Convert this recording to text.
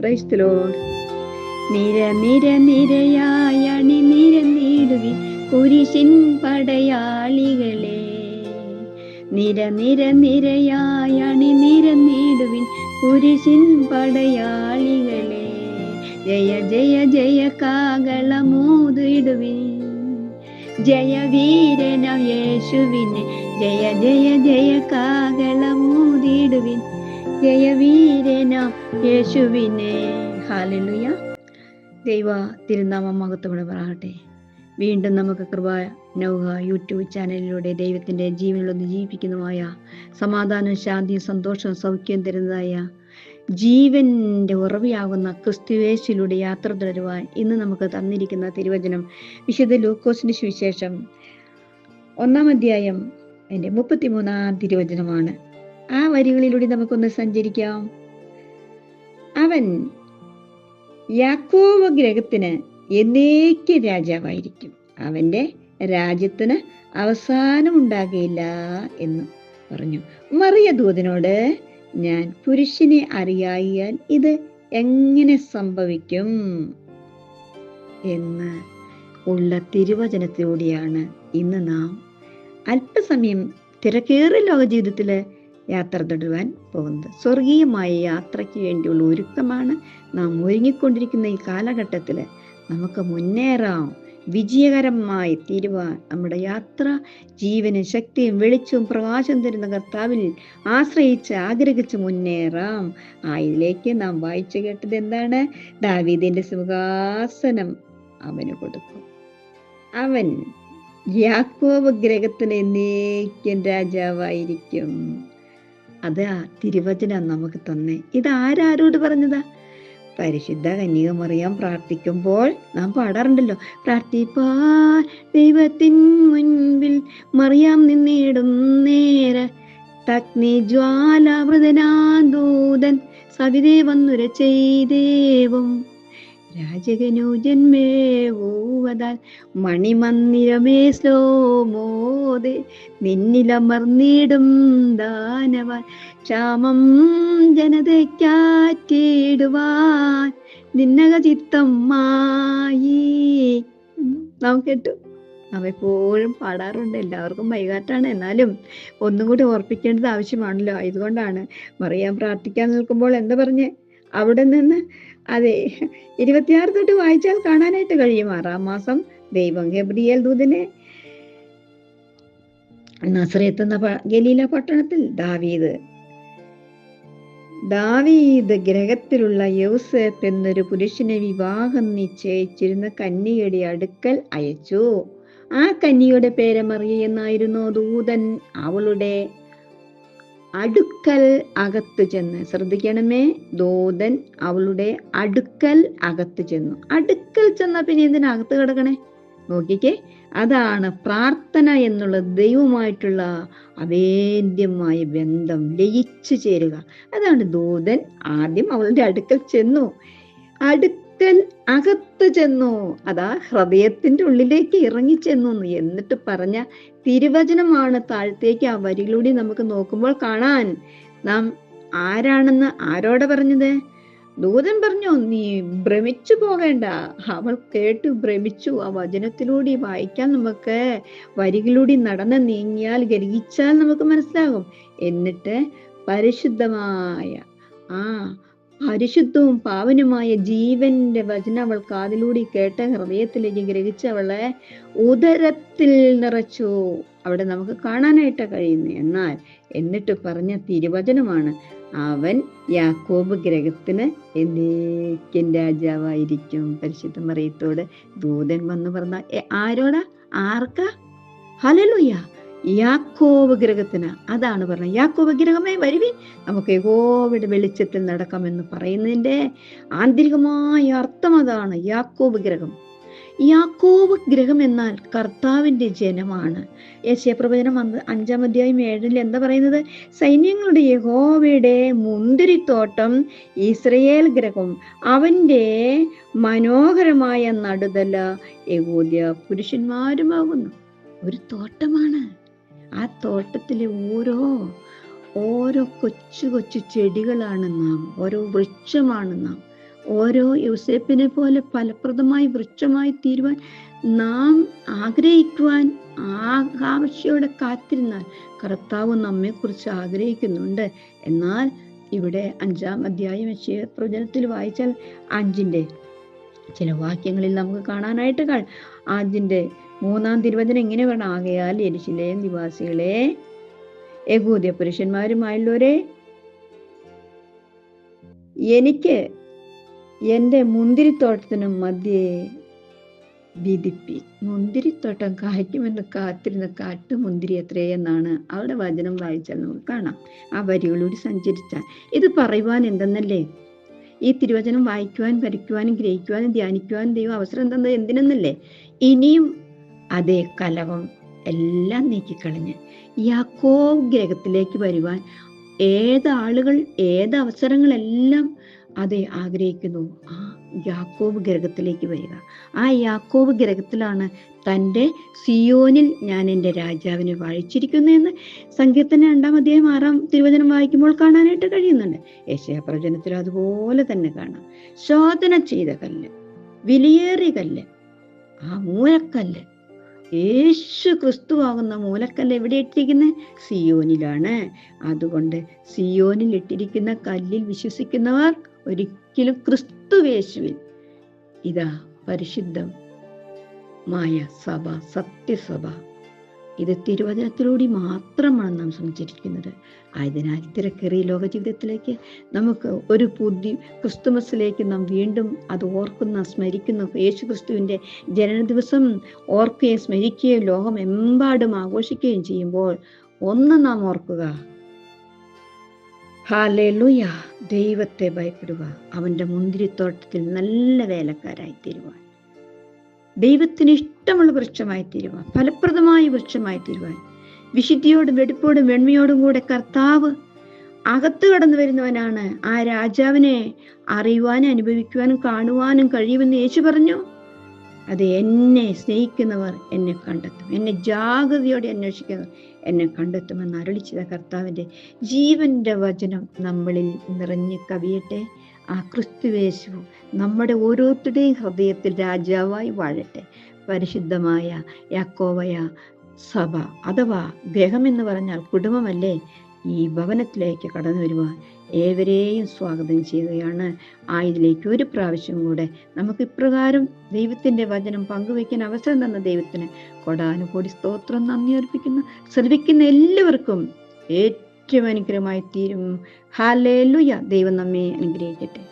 Praise the Lord. നിര നിര നിരയായി അണിനിരന്നിടുവിൻ കുരിശിൻ പടയാളികളെ. നിര നിര നിരയായി അണിനിരന്നിടുവിൻ കുരിശിൻ പടയാളികളെ. ജയ ജയ ജയ കാകളമൂതിടുവിൻ ജയവീരനാം യേശുവിനെ. ജയ ജയ ജയ കാകളമൂതിടുവിൻ ജയവീരനാം യേശുവിനെ. ഹല്ലേലൂയ. ദൈവ തിരുനാമം മഹത്വപ്പെടട്ടെ. വീണ്ടും നമുക്ക് കൃപ നൗക യൂട്യൂബ് ചാനലിലൂടെ ദൈവത്തിൻ്റെ ജീവനിലൊന്ന് ജീവിപ്പിക്കുന്നതുമായ സമാധാനം, ശാന്തിയും സന്തോഷവും സൗഖ്യവും തരുന്നതായ ജീവന്റെ ഉറവിയാകുന്ന ക്രിസ്തുയേശുവിലൂടെ യാത്ര തുടരുവാൻ ഇന്ന് നമുക്ക് തന്നിരിക്കുന്ന തിരുവചനം വിശുദ്ധ ലൂക്കോസിന്റെ സുവിശേഷം 1-ാം അധ്യായം അതിന്റെ 33-ാം തിരുവചനമാണ്. ആ വരികളിലൂടെ നമുക്കൊന്ന് സഞ്ചരിക്കാം. അവൻ യാക്കോബ് ഗൃഹത്തിന് എന്നേക്കും രാജാവായിരിക്കും, അവന്റെ രാജ്യത്തിന് അവസാനം ഉണ്ടാകുകയില്ല എന്ന് പറഞ്ഞു. മറിയ ദൂതനോട്, ഞാൻ പുരുഷനെ അറിയായാൽ ഇത് എങ്ങനെ സംഭവിക്കും എന്ന് ഉള്ള തിരുവചനത്തിലൂടെയാണ് ഇന്ന് നാം അല്പസമയം തിരക്കേറിയ ലോക ജീവിതത്തില് യാത്ര തുടരുവാൻ പോകുന്നത്. സ്വർഗീയമായ യാത്രയ്ക്ക് വേണ്ടിയുള്ള ഒരുക്കമാണ് നാം ഒരുങ്ങിക്കൊണ്ടിരിക്കുന്ന ഈ കാലഘട്ടത്തിൽ. നമുക്ക് മുന്നേറാം, വിജയകരമായി തീരുവാൻ നമ്മുടെ യാത്ര ജീവനും ശക്തിയും വെളിച്ചവും പ്രകാശം തരുന്ന കർത്താവിൽ ആശ്രയിച്ച് ആഗ്രഹിച്ച് മുന്നേറാം. ഇതിലേക്ക് നാം വായിച്ചു കേട്ടത് എന്താണ്? ദാവീദിന്റെ സിംഹാസനം അവന് കൊടുക്കും, അവൻ യാക്കോബ് ഗൃഹത്തിന് എന്നേക്കും രാജാവായിരിക്കും. അതാ തിരുവചനം നമുക്ക് തന്നെ. ഇത് ആരോട് പറഞ്ഞതാ? പരിശുദ്ധ കന്യക മറിയാം പ്രാർത്ഥിക്കുമ്പോൾ നാം പാടാറുണ്ടല്ലോ, പ്രാർത്ഥിപ്പാൻ ദൈവത്തിൻ മുൻപിൽ മറിയാം നിന്നിടും നേര തഗ്നി ജ്വാലാവൃതനാദൂതൻ സവിതേ വന്നുര ചെയ്ദേവും രാജകനു ജന്മേവൂവതാൽ മണിമന്ദിരമേ ശ്ലോമോദേ നിന്നിലമർന്നിടും ദാനവാൻ ക്ഷാമം ജനതയ്ക്കാറ്റിടുവാൻ നിന്നക ചിത്തം മായി. നാം കേട്ടു, നാം എപ്പോഴും പാടാറുണ്ട്. എല്ലാവർക്കും വൈകാട്ടാണ്, എന്നാലും ഒന്നും കൂടി ഓർപ്പിക്കേണ്ടത് ആവശ്യമാണല്ലോ. ഇതുകൊണ്ടാണ് മറിയാം പ്രാർത്ഥിക്കാൻ നിൽക്കുമ്പോൾ എന്താ പറഞ്ഞ് അവിടെ നിന്ന് 26 തൊട്ട് വായിച്ചാൽ കാണാനായിട്ട് കഴിയും. 6-ാം മാസം ദൈവം ഗബ്രിയേൽ ദൂതനെ നസറേത്ത് എന്ന ഗലീല പട്ടണത്തിൽ ദാവീദ് ഗ്രഹത്തിലുള്ള യൗസേപ്പ് എന്നൊരു പുരുഷനെ വിവാഹം നിശ്ചയിച്ചിരുന്ന കന്യകയുടെ അടുക്കൽ അയച്ചു. ആ കന്യകയുടെ പേര് മറിയ എന്നായിരുന്നു. ദൂതൻ അവളുടെ അടുക്കൽ അകത്ത് ചെന്ന്, ശ്രദ്ധിക്കണമേ, ദൂതൻ അവളുടെ അടുക്കൽ അകത്ത് ചെന്നു. അടുക്കൽ ചെന്ന പിന്നെ എന്തിനകത്ത് കിടക്കണേ? നോക്കിക്കേ, അതാണ് പ്രാർത്ഥന എന്നുള്ള ദൈവമായിട്ടുള്ള അവേദ്യമായ ബന്ധം, ലയിച്ചു ചേരുക. അതാണ് ദൂതൻ ആദ്യം അവളുടെ അടുക്കൽ ചെന്നു, അടുക്കൽ അകത്ത് ചെന്നു. അതാ ഹൃദയത്തിന്റെ ഉള്ളിലേക്ക് ഇറങ്ങിച്ചെന്നു എന്നിട്ട് പറഞ്ഞ തിരുവചനമാണ് താഴത്തേക്ക് ആ വരിയിലൂടെ നമുക്ക് നോക്കുമ്പോൾ കാണാൻ. നാം ആരാണെന്ന് ആരോടെ പറഞ്ഞത്? ദൂതൻ പറഞ്ഞു, നീ ഭ്രമിച്ചു പോകേണ്ട. അവൾ കേട്ടു ഭ്രമിച്ചു. ആ വചനത്തിലൂടെ വായിക്കാൻ നമുക്ക് വരികളിലൂടെ നടന്ന് നീങ്ങിയാൽ ഗ്രഹിച്ചാൽ നമുക്ക് മനസ്സിലാകും. എന്നിട്ട് പരിശുദ്ധവും പാവനുമായ ജീവന്റെ വചനം അവൾ കാതിലൂടെ കേട്ട ഹൃദയത്തിലേക്ക് ഗ്രഹിച്ച് അവളെ ഉദരത്തിൽ നിറച്ചു. അവിടെ നമുക്ക് കാണാനായിട്ട് കഴിയുന്നു. എന്നിട്ട് പറഞ്ഞ തിരുവചനമാണ്, അവൻ യാക്കോബ് ഗൃഹത്തിന് എന്നേക്കും രാജാവായിരിക്കും. പരിശുദ്ധ മറിയത്തോട് ദൂതൻ വന്ന് പറഞ്ഞ ആരോടാ? ആർക്കാ? ഹല്ലേലൂയ, യാക്കോബ് ഗൃഹത്തിന്. അതാണ് പറഞ്ഞത്, യാക്കോബ് ഗൃഹമേ വരുവിൻ, നമുക്ക് യഹോവയുടെ വെളിച്ചത്തിൽ നടക്കാമെന്ന് പറയുന്നതിന്റെ ആന്തരികമായ അർത്ഥം അതാണ്. യാക്കോബ് ഗൃഹം, യാക്കോബ് ഗൃഹം എന്നാൽ കർത്താവിന്റെ ജനമാണ്. യെശയ്യാപ്രവചനം 5-ാം അധ്യായം 7-ൽ എന്താ പറയുന്നത്? സൈന്യങ്ങളുടെ യഹോവയുടെ മുന്തിരിത്തോട്ടം ഇസ്രയേൽ ഗൃഹം, അവന്റെ മനോഹരമായ നടുതല യഹൂദ്യ പുരുഷന്മാരുമാകുന്നു. ഒരു തോട്ടമാണ്. ആ തോട്ടത്തിലെ ഓരോ കൊച്ചു കൊച്ചു ചെടികളാണ് നാം, ഓരോ വൃക്ഷമാണ് നാം, ഓരോ യോസേപ്പിനെ പോലെ ഫലപ്രദമായി വൃക്ഷമായി തീരുവാൻ നാം ആഗ്രഹിക്കുവാൻ ആകാംക്ഷയോടെ കാത്തിരുന്നാൽ കർത്താവ് നമ്മെക്കുറിച്ച് ആഗ്രഹിക്കുന്നുണ്ട്. എന്നാൽ ഇവിടെ 5-ാം അധ്യായം യെശയ്യാ പ്രവചനത്തിൽ വായിച്ചാൽ 5-ന്റെ ചില വാക്യങ്ങളിൽ നമുക്ക് കാണാനായിട്ട് 5-ന്റെ 3-ാം തിരുവചനം ഇങ്ങനെ വേണം: ആകയാൽ യെരൂശലേം നിവാസികളെ, യഹൂദ്യ പുരുഷന്മാരുമായുള്ളവരെ, എനിക്ക് എൻ്റെ മുന്തിരിത്തോട്ടത്തിനും മധ്യേ വിധിപ്പി. മുന്തിരിത്തോട്ടം കായ്ക്കുമെന്ന് കാത്തിരുന്ന കാട്ടുമുന്തിരി എത്രേ എന്നാണ് അവരുടെ വചനം വായിച്ചാൽ നമുക്ക് കാണാം. ആ വരികളൂടി സഞ്ചരിച്ചാൽ ഇത് പറയുവാൻ എന്തെന്നല്ലേ? ഈ തിരുവചനം വായിക്കുവാൻ, പഠിക്കുവാനും, ഗ്രഹിക്കുവാനും, ധ്യാനിക്കുവാനും ദൈവം അവസരം തന്നത് എന്തിനെന്നല്ലേ? ഇനിയും അതേ കലവം എല്ലാം നീക്കിക്കളഞ്ഞ് യാക്കോബ് ഗ്രഹത്തിലേക്ക് വരുവാൻ ഏതാളുകൾ, അവസരങ്ങളെല്ലാം അതെ ആഗ്രഹിക്കുന്നു. ആ യാക്കോബ് ഗ്രഹത്തിലേക്ക് വരിക. ആ യാക്കോബ് ഗ്രഹത്തിലാണ് തൻ്റെ സിയോനിൽ ഞാൻ എൻ്റെ രാജാവിനെ വാഴിച്ചിരിക്കുന്നു എന്ന് സങ്കീർത്തനം 2-ാം അധ്യായം 6-ാം തിരുവചനം വായിക്കുമ്പോൾ കാണാനായിട്ട് കഴിയുന്നുണ്ട്. യെശയ്യാ പ്രവചനത്തിൽ അതുപോലെ തന്നെ കാണാം. ശോധന ചെയ്ത കല്ല്, വിലയേറിയ കല്ല്, ആ മൂലക്കല്ല്, യേശു ക്രിസ്തുവാകുന്ന മൂലക്കല്ല് എവിടെ ഇട്ടിരിക്കുന്നത്? സിയോനിലാണ്. അതുകൊണ്ട് സിയോനിൽ ഇട്ടിരിക്കുന്ന കല്ലിൽ വിശ്വസിക്കുന്നവർ ഒരിക്കലും ക്രിസ്തുവേശുവിൽ, ഇതാ പരിശുദ്ധമായ സഭ, സത്യസഭ, ഇത് തിരുവചനത്തിലൂടെ മാത്രമാണ് നാം സഞ്ചരിക്കുന്നത്. ആയതിനാൽ തിരക്കേറിയ ലോക ജീവിതത്തിലേക്ക് നമുക്ക് ഒരു പുതിയ ക്രിസ്തുമസിലേക്ക് നാം വീണ്ടും അത് ഓർക്കുന്ന, സ്മരിക്കുന്ന, യേശു ക്രിസ്തുവിൻ്റെ ജനന ദിവസം ഓർക്കുകയും സ്മരിക്കുകയും ലോകമെമ്പാടും ആഘോഷിക്കുകയും ചെയ്യുമ്പോൾ ഒന്ന് നാം ഓർക്കുക: ഹല്ലേലൂയ, ദൈവത്തെ ഭയപ്പെടുക, അവൻ്റെ മുന്തിരിത്തോട്ടത്തിൽ നല്ല വേലക്കാരായി തീരുവാൻ, ദൈവത്തിന് ഇഷ്ടമുള്ള വൃക്ഷമായി തീരുവാൻ, ഫലപ്രദമായ വൃക്ഷമായി തീരുവാൻ, വിശുദ്ധിയോടും വെടിപ്പോടും വെണ്മയോടും കൂടെ കർത്താവ് അകത്ത് കടന്നു വരുന്നവനാണ്. ആ രാജാവിനെ അറിയുവാനും അനുഭവിക്കുവാനും കാണുവാനും കഴിയുമെന്ന് യേശു പറഞ്ഞു. അത് എന്നെ സ്നേഹിക്കുന്നവർ എന്നെ കണ്ടെത്തും, എന്നെ ജാഗ്രതയോടെ അന്വേഷിക്കുന്നവർ എന്നെ കണ്ടെത്തുമെന്ന് അരുളിച്ചത കർത്താവിൻ്റെ ജീവന്റെ വചനം നമ്മളിൽ നിറഞ്ഞ് കവിയട്ടെ. ആ ക്രിസ്തുവേശു നമ്മുടെ ഓരോരുത്തരുടെയും ഹൃദയത്തിൽ രാജാവായി വാഴട്ടെ. പരിശുദ്ധമായ യാക്കോബയ സഭ അഥവാ ഗ്രഹമെന്ന് പറഞ്ഞാൽ കുടുംബമല്ലേ? ഈ ഭവനത്തിലേക്ക് കടന്നു വരുവാൻ ഏവരെയും സ്വാഗതം ചെയ്യുകയാണ്. ഇതിലേക്ക് ഒരു പ്രാവശ്യം കൂടെ നമുക്ക് ഇപ്രകാരം ദൈവത്തിൻ്റെ വചനം പങ്കുവയ്ക്കാൻ അവസരം തന്ന ദൈവത്തിന് കൊടാനുകോടി സ്തോത്രം, നന്ദി അർപ്പിക്കുന്നു. ശ്രദ്ധിക്കുന്ന എല്ലാവർക്കും ഏറ്റവും അനുഗ്രഹമായി തീരും. ഹല്ലേലൂയ. ദൈവം നമ്മെ അനുഗ്രഹിക്കട്ടെ.